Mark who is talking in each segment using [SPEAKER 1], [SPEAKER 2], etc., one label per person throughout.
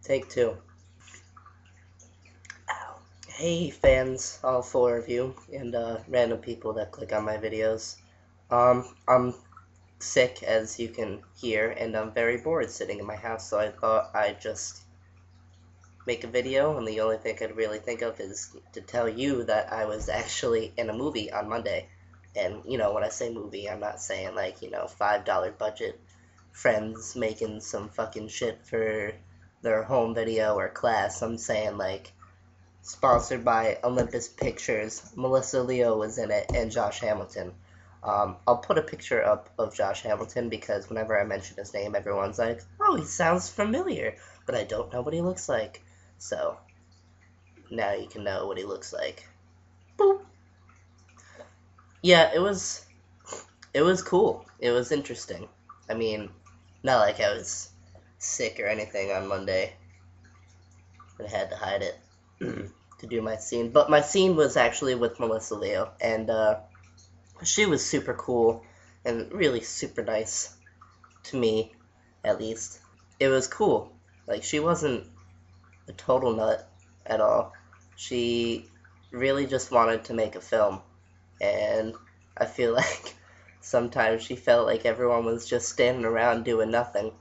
[SPEAKER 1] Take two. Ow. Hey fans, all four of you, and random people that click on my videos. I'm sick, as you can hear, and I'm very bored sitting in my house, so I thought I'd just make a video, and the only thing I could really think of is to tell you that I was actually in a movie on Monday. And, when I say movie, I'm not saying, like, $5 budget friends making some fucking shit for their home video or class. I'm saying, like, sponsored by Olympus Pictures. Melissa Leo was in it, and Josh Hamilton. I'll put a picture up of Josh Hamilton because whenever I mention his name, everyone's like, oh, he sounds familiar, but I don't know what he looks like. So, now you can know what he looks like. Boop. Yeah, it was cool. It was interesting. I mean, not like I was sick or anything on Monday, but I had to hide it to do my scene. But my scene was actually with Melissa Leo, and she was super cool and really super nice to me, at least. It was cool. Like, she wasn't a total nut at all. She really just wanted to make a film, and I feel like sometimes she felt like everyone was just standing around doing nothing.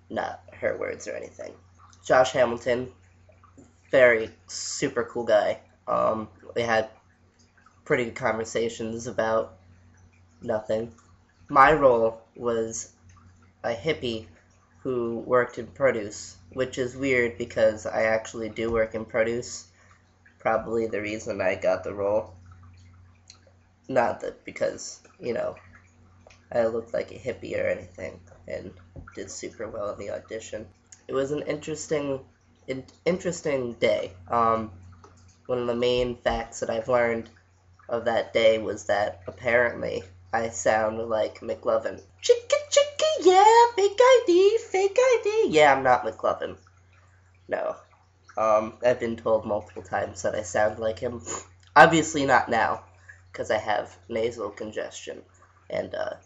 [SPEAKER 1] Not her words or anything. Josh Hamilton, very super cool guy. We had pretty good conversations about nothing. My role was a hippie who worked in produce, which is weird because I actually do work in produce. Probably the reason I got the role. Not that because, I looked like a hippie or anything and did super well in the audition. It was an interesting day. One of the main facts that I've learned of that day was that apparently I sound like McLovin. Chicka chicka, yeah, fake ID. Yeah, I'm not McLovin. No. I've been told multiple times that I sound like him. Obviously not now, because I have nasal congestion and a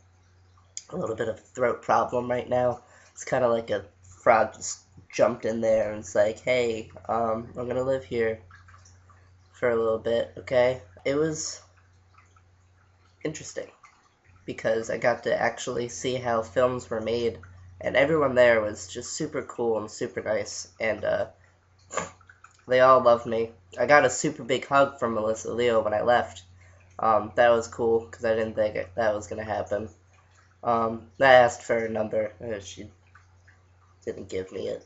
[SPEAKER 1] little bit of a throat problem right now. It's kind of like a frog just jumped in there and it's like, hey, I'm gonna live here for a little bit, okay? It was interesting because I got to actually see how films were made, and everyone there was just super cool and super nice, and they all loved me. I got a super big hug from Melissa Leo when I left. That was cool because I didn't think that was gonna happen. I asked for her number. She didn't give me it.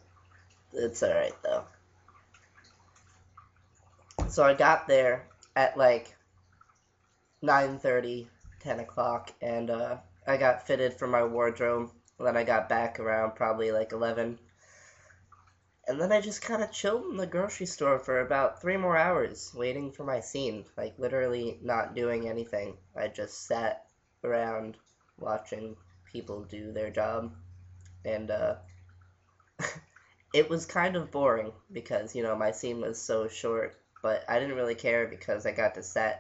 [SPEAKER 1] It's alright though. So I got there at like 9:30, 10 o'clock, and I got fitted for my wardrobe. And then I got back around probably like 11. And then I just kind of chilled in the grocery store for about 3 more hours waiting for my scene. Like literally not doing anything. I just sat around watching people do their job. And it was kind of boring because, my scene was so short. But I didn't really care because I got to sit.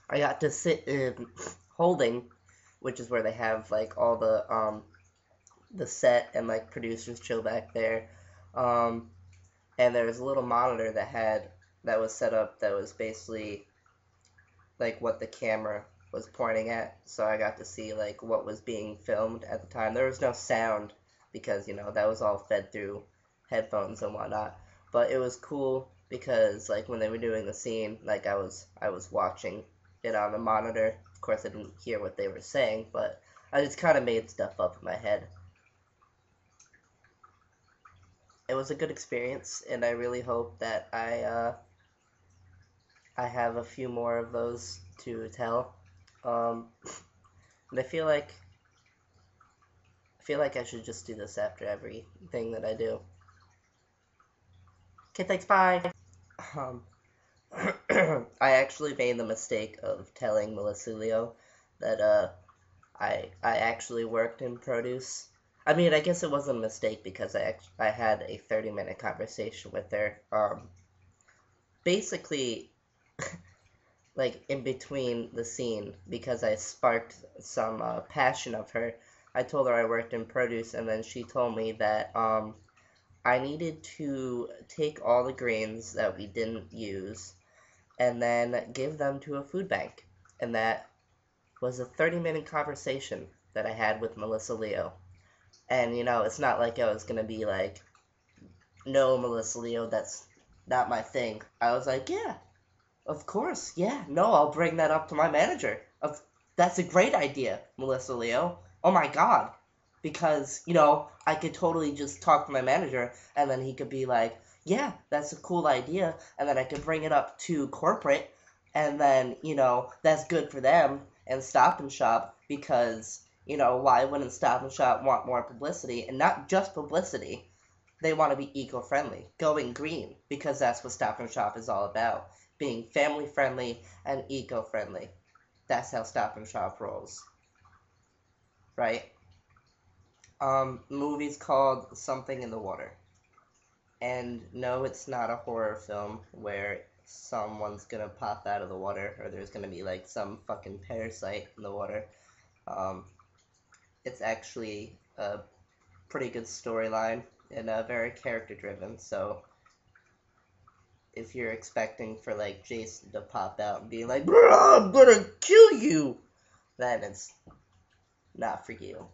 [SPEAKER 1] I got to sit in holding, which is where they have like all the set and like producers chill back there. Um, and there was a little monitor that was set up that was basically like what the camera was pointing at. So I got to see like what was being filmed at the time. There was no sound because that was all fed through headphones and whatnot. But it was cool because like when they were doing the scene, like I was watching it on the monitor. Of course, I didn't hear what they were saying, but I just kind of made stuff up in my head. It was a good experience, and I really hope that I have a few more of those to tell. Um, and I feel like I should just do this after everything that I do. Okay, thanks. Bye. Um, I actually made the mistake of telling Melissa Leo that I actually worked in produce. I mean, I guess it wasn't a mistake because I had a 30-minute conversation with her. Basically, like in between the scene because I sparked some passion of her. I told her I worked in produce, and then she told me that I needed to take all the grains that we didn't use and then give them to a food bank. And that was a 30-minute conversation that I had with Melissa Leo. And, it's not like I was going to be like, no, Melissa Leo, that's not my thing. I was like, yeah, of course, yeah, no, I'll bring that up to my manager. That's a great idea, Melissa Leo. Oh my god. Because, I could totally just talk to my manager, and then he could be like, yeah, that's a cool idea, and then I could bring it up to corporate, and then, that's good for them, and Stop and Shop, because, why wouldn't Stop and Shop want more publicity, and not just publicity, they want to be eco-friendly, going green, because that's what Stop and Shop is all about, being family-friendly and eco-friendly. That's how Stop and Shop rolls, right? Movie's called Something in the Water. And no, it's not a horror film where someone's gonna pop out of the water or there's gonna be like some fucking parasite in the water. Um, it's actually a pretty good storyline and very character driven. So if you're expecting for like Jason to pop out and be like, "Bruh, I'm gonna kill you," then it's not for you.